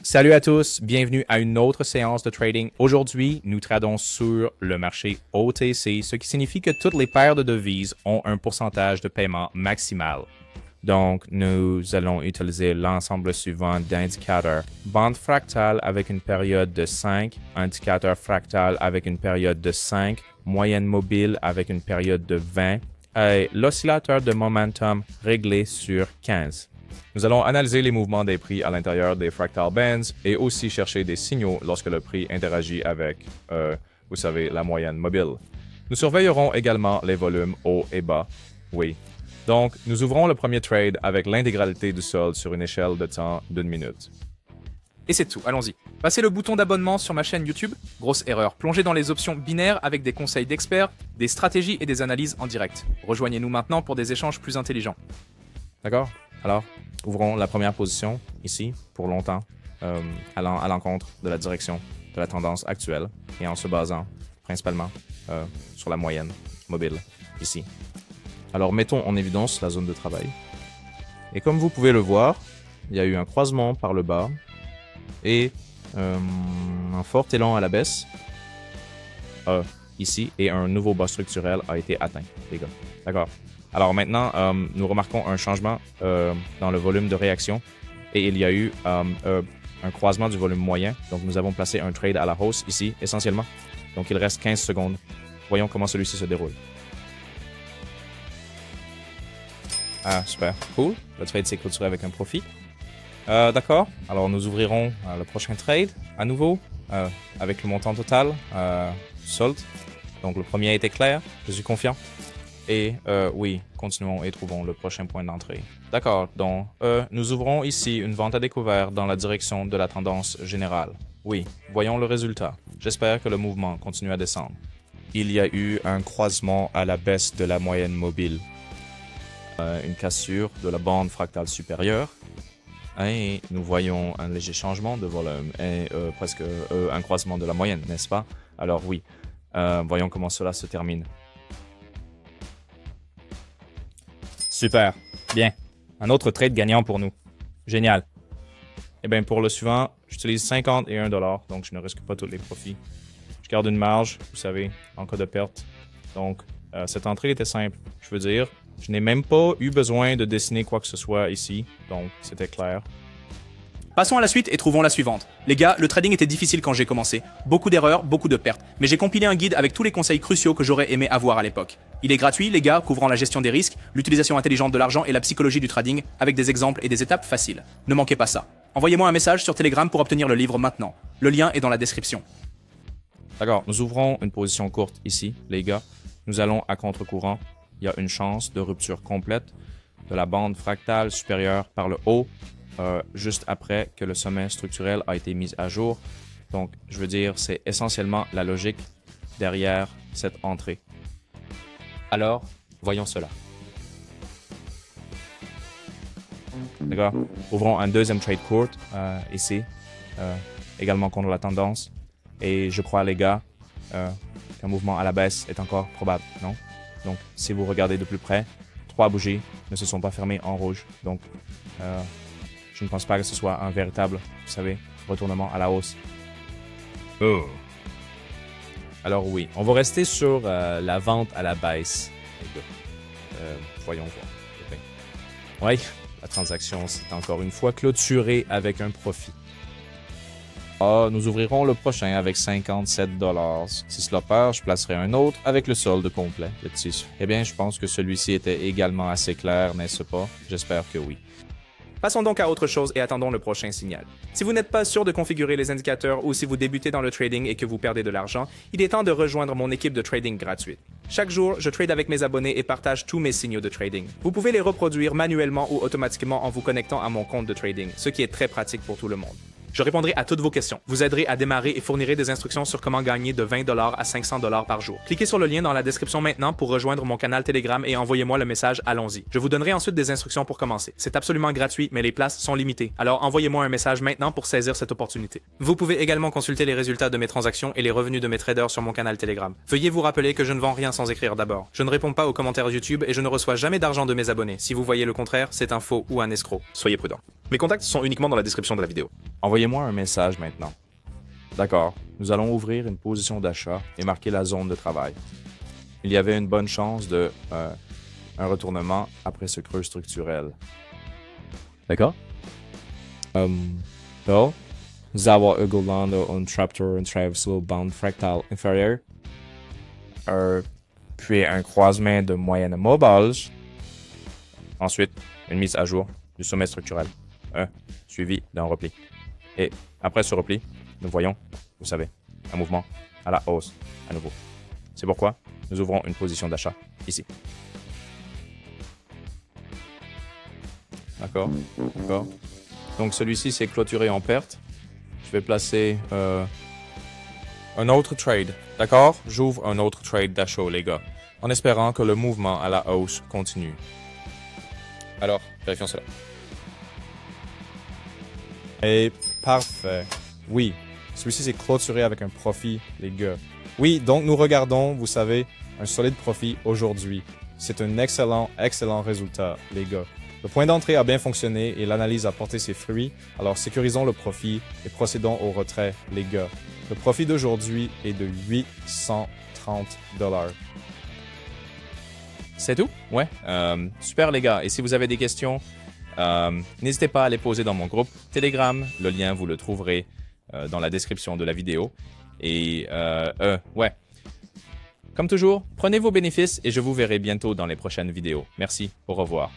Salut à tous, bienvenue à une autre séance de trading. Aujourd'hui, nous tradons sur le marché OTC, ce qui signifie que toutes les paires de devises ont un pourcentage de paiement maximal. Donc, nous allons utiliser l'ensemble suivant d'indicateurs. Bande fractale avec une période de 5, indicateur fractal avec une période de 5, moyenne mobile avec une période de 20 et l'oscillateur de momentum réglé sur 15. Nous allons analyser les mouvements des prix à l'intérieur des fractal bands et aussi chercher des signaux lorsque le prix interagit avec, vous savez, la moyenne mobile. Nous surveillerons également les volumes hauts et bas. Oui. Donc, nous ouvrons le premier trade avec l'intégralité du solde sur une échelle de temps d'1 minute. Et c'est tout, allons-y. Passez le bouton d'abonnement sur ma chaîne YouTube. Grosse erreur, plongez dans les options binaires avec des conseils d'experts, des stratégies et des analyses en direct. Rejoignez-nous maintenant pour des échanges plus intelligents. D'accord? Alors, ouvrons la première position, ici, pour longtemps, allant à l'encontre de la direction de la tendance actuelle et en se basant principalement sur la moyenne mobile, ici. Alors, mettons en évidence la zone de travail. Et comme vous pouvez le voir, il y a eu un croisement par le bas et un fort élan à la baisse, ici, et un nouveau bas structurel a été atteint, les gars. D'accord? Alors maintenant, nous remarquons un changement dans le volume de réaction et il y a eu un croisement du volume moyen. Donc nous avons placé un trade à la hausse ici, essentiellement. Donc il reste 15 secondes. Voyons comment celui-ci se déroule. Ah, super. Cool. Le trade s'est clôturé avec un profit. D'accord. Alors nous ouvrirons le prochain trade à nouveau avec le montant total solde. Donc le premier a été clair. Je suis confiant. Et oui, continuons et trouvons le prochain point d'entrée. D'accord, donc nous ouvrons ici une vente à découvert dans la direction de la tendance générale. Oui, voyons le résultat. J'espère que le mouvement continue à descendre. Il y a eu un croisement à la baisse de la moyenne mobile. Une cassure de la bande fractale supérieure. Et nous voyons un léger changement de volume et presque un croisement de la moyenne, n'est-ce pas? Alors oui, voyons comment cela se termine. Super. Bien. Un autre trade gagnant pour nous. Génial. Eh bien, pour le suivant, j'utilise 51 $, donc je ne risque pas tous les profits. Je garde une marge, vous savez, en cas de perte. Donc, cette entrée était simple. Je veux dire, je n'ai même pas eu besoin de dessiner quoi que ce soit ici, donc c'était clair. Passons à la suite et trouvons la suivante. Les gars, le trading était difficile quand j'ai commencé. Beaucoup d'erreurs, beaucoup de pertes. Mais j'ai compilé un guide avec tous les conseils cruciaux que j'aurais aimé avoir à l'époque. Il est gratuit, les gars, couvrant la gestion des risques, l'utilisation intelligente de l'argent et la psychologie du trading, avec des exemples et des étapes faciles. Ne manquez pas ça. Envoyez-moi un message sur Telegram pour obtenir le livre maintenant. Le lien est dans la description. D'accord, nous ouvrons une position courte ici, les gars. Nous allons à contre-courant. Il y a une chance de rupture complète de la bande fractale supérieure par le haut, juste après que le sommet structurel a été mis à jour. Donc, je veux dire, c'est essentiellement la logique derrière cette entrée. Alors, voyons cela. D'accord. Ouvrons un deuxième trade court ici, également contre la tendance. Et je crois, les gars, qu'un mouvement à la baisse est encore probable, non? Donc, si vous regardez de plus près, 3 bougies ne se sont pas fermées en rouge. Donc, je ne pense pas que ce soit un véritable, vous savez, retournement à la hausse. Oh. Alors oui, on va rester sur la vente à la baisse. Voyons voir. Oui, la transaction s'est encore une fois clôturée avec un profit. Nous ouvrirons le prochain avec 57 $. Si cela perd, je placerai un autre avec le solde complet. Eh bien, je pense que celui-ci était également assez clair, n'est-ce pas? J'espère que oui. Passons donc à autre chose et attendons le prochain signal. Si vous n'êtes pas sûr de configurer les indicateurs ou si vous débutez dans le trading et que vous perdez de l'argent, il est temps de rejoindre mon équipe de trading gratuite. Chaque jour, je trade avec mes abonnés et partage tous mes signaux de trading. Vous pouvez les reproduire manuellement ou automatiquement en vous connectant à mon compte de trading, ce qui est très pratique pour tout le monde. Je répondrai à toutes vos questions, vous aiderai à démarrer et fournirai des instructions sur comment gagner de 20 $ à 500 $ par jour. Cliquez sur le lien dans la description maintenant pour rejoindre mon canal Telegram et envoyez-moi le message Allons-y. Je vous donnerai ensuite des instructions pour commencer. C'est absolument gratuit, mais les places sont limitées. Alors envoyez-moi un message maintenant pour saisir cette opportunité. Vous pouvez également consulter les résultats de mes transactions et les revenus de mes traders sur mon canal Telegram. Veuillez vous rappeler que je ne vends rien sans écrire d'abord. Je ne réponds pas aux commentaires YouTube et je ne reçois jamais d'argent de mes abonnés. Si vous voyez le contraire, c'est un faux ou un escroc. Soyez prudent. Mes contacts sont uniquement dans la description de la vidéo. Envoyez-moi un message maintenant. D'accord, nous allons ouvrir une position d'achat et marquer la zone de travail. Il y avait une bonne chance de un retournement après ce creux structurel. D'accord? Bill, nous avons Ugolando, un Traptor, un Traversal Bound Fractal inférieur. Puis un croisement de moyenne mobile. Ensuite, une mise à jour du sommet structurel. Suivi d'un repli. Et après ce repli, nous voyons, vous savez, un mouvement à la hausse à nouveau. C'est pourquoi nous ouvrons une position d'achat ici. D'accord, d'accord. Donc celui-ci c'est clôturé en perte. Je vais placer un autre trade. D'accord? J'ouvre un autre trade d'achat, les gars, en espérant que le mouvement à la hausse continue. Alors, vérifions cela. Et parfait. Oui, celui-ci c'est clôturé avec un profit, les gars. Oui, donc nous regardons, vous savez, un solide profit aujourd'hui. C'est un excellent résultat, les gars. Le point d'entrée a bien fonctionné et l'analyse a porté ses fruits, alors sécurisons le profit et procédons au retrait, les gars. Le profit d'aujourd'hui est de 830 $. C'est tout? Ouais. Super les gars. Et si vous avez des questions, n'hésitez pas à les poser dans mon groupe Telegram. Le lien, vous le trouverez dans la description de la vidéo. Et ouais. Comme toujours, prenez vos bénéfices et je vous verrai bientôt dans les prochaines vidéos. Merci. Au revoir.